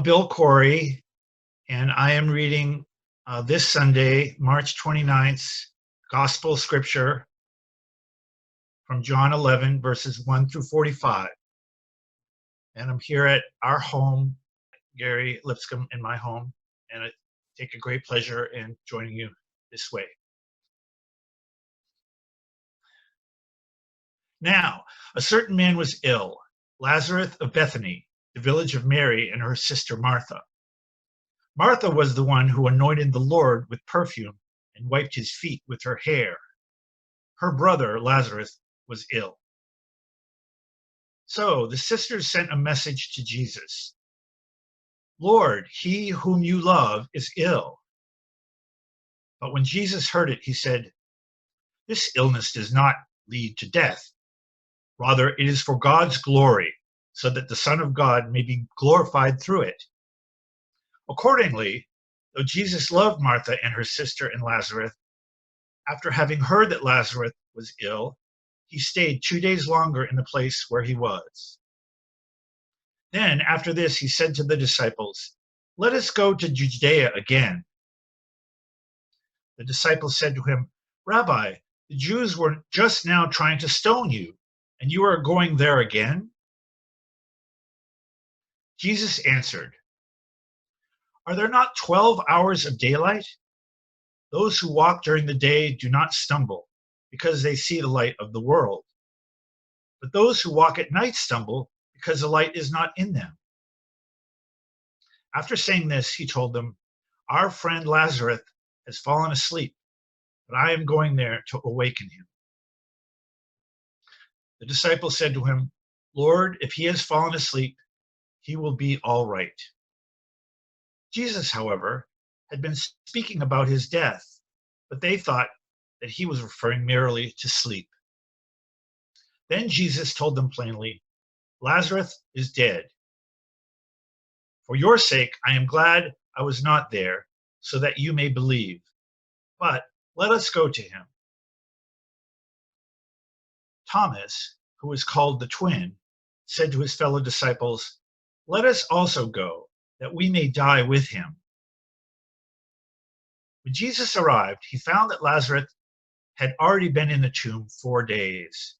Bill Corey, and I am reading this Sunday, March 29th, Gospel Scripture from John 11, verses 1 through 45. And I'm here at our home, Gary Lipscomb, in my home, and I take a great pleasure in joining you this way. Now, a certain man was ill, Lazarus of Bethany, the village of Mary and her sister Martha. Martha was the one who anointed the Lord with perfume and wiped his feet with her hair. Her brother, Lazarus, was ill. So the sisters sent a message to Jesus. Lord, he whom you love is ill. But when Jesus heard it, he said, this illness does not lead to death. Rather, it is for God's glory, so that the Son of God may be glorified through it. Accordingly, though Jesus loved Martha and her sister and Lazarus, after having heard that Lazarus was ill, he stayed 2 days longer in the place where he was. Then, after this, he said to the disciples, let us go to Judea again. The disciples said to him, Rabbi, the Jews were just now trying to stone you, and you are going there again? Jesus answered, are there not 12 hours of daylight? Those who walk during the day do not stumble, because they see the light of the world. But those who walk at night stumble, because the light is not in them. After saying this, he told them, our friend Lazarus has fallen asleep, but I am going there to awaken him. The disciples said to him, Lord, if he has fallen asleep, he will be all right. Jesus, however, had been speaking about his death, but they thought that he was referring merely to sleep. Then Jesus told them plainly, Lazarus is dead. For your sake, I am glad I was not there, so that you may believe. But let us go to him. Thomas, who was called the twin, said to his fellow disciples, let us also go, that we may die with him. When Jesus arrived, he found that Lazarus had already been in the tomb 4 days.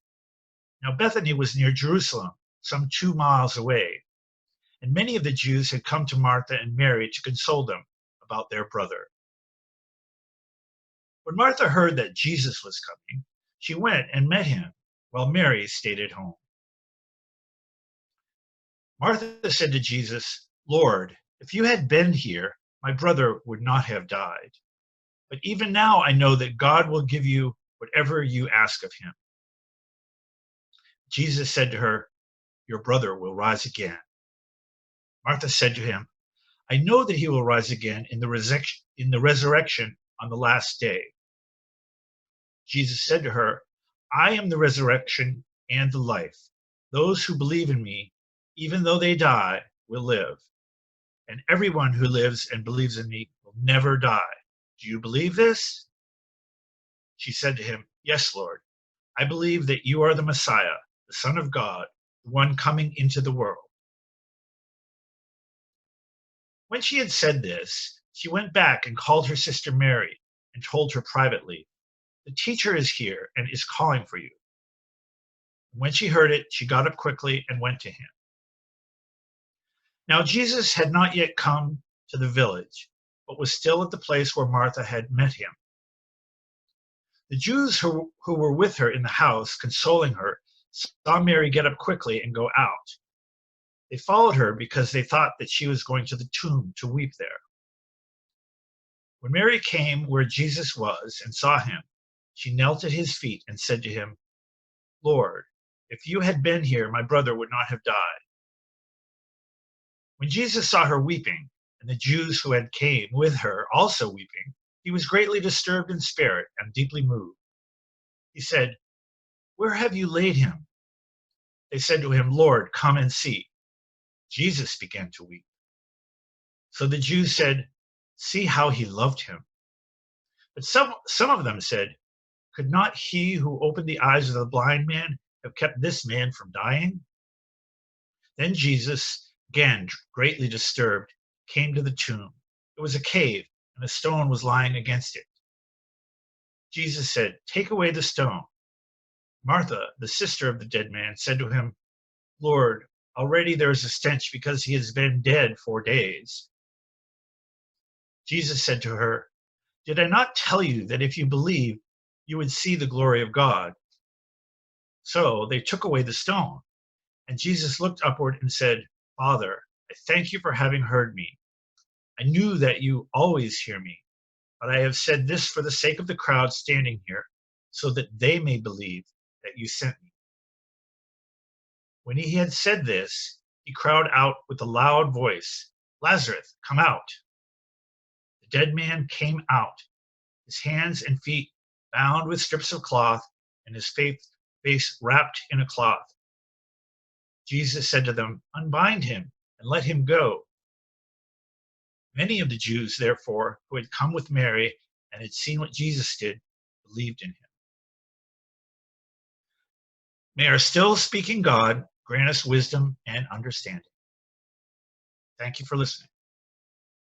Now Bethany was near Jerusalem, some 2 miles away, and many of the Jews had come to Martha and Mary to console them about their brother. When Martha heard that Jesus was coming, she went and met him, while Mary stayed at home. Martha said to Jesus, Lord, if you had been here, my brother would not have died. But even now I know that God will give you whatever you ask of him. Jesus said to her, your brother will rise again. Martha said to him, I know that he will rise again in the resurrection on the last day. Jesus said to her, I am the resurrection and the life. Those who believe in me, even though they die, will live. And everyone who lives and believes in me will never die. Do you believe this? She said to him, yes, Lord. I believe that you are the Messiah, the Son of God, the one coming into the world. When she had said this, she went back and called her sister Mary and told her privately, the teacher is here and is calling for you. When she heard it, she got up quickly and went to him. Now Jesus had not yet come to the village, but was still at the place where Martha had met him. The Jews who were with her in the house, consoling her, saw Mary get up quickly and go out. They followed her because they thought that she was going to the tomb to weep there. When Mary came where Jesus was and saw him, she knelt at his feet and said to him, Lord, if you had been here, my brother would not have died. When Jesus saw her weeping, and the Jews who had came with her also weeping, he was greatly disturbed in spirit and deeply moved. He said, where have you laid him? They said to him, Lord, come and see. Jesus began to weep. So the Jews said, see how he loved him. But some of them said, could not he who opened the eyes of the blind man have kept this man from dying? Then Jesus, again greatly disturbed, came to the tomb. It was a cave, and a stone was lying against it. Jesus said, "Take away the stone." Martha, the sister of the dead man, said to him, "Lord, already there is a stench because he has been dead 4 days." Jesus said to her, "Did I not tell you that if you believe, you would see the glory of God?" So they took away the stone. And Jesus looked upward and said, "Father, I thank you for having heard me. I knew that you always hear me, but I have said this for the sake of the crowd standing here, so that they may believe that you sent me." When he had said this, he cried out with a loud voice, "Lazarus, come out." The dead man came out, his hands and feet bound with strips of cloth, and his face wrapped in a cloth. Jesus said to them, "Unbind him and let him go." Many of the Jews, therefore, who had come with Mary and had seen what Jesus did, believed in him. May our still speaking God grant us wisdom and understanding. Thank you for listening.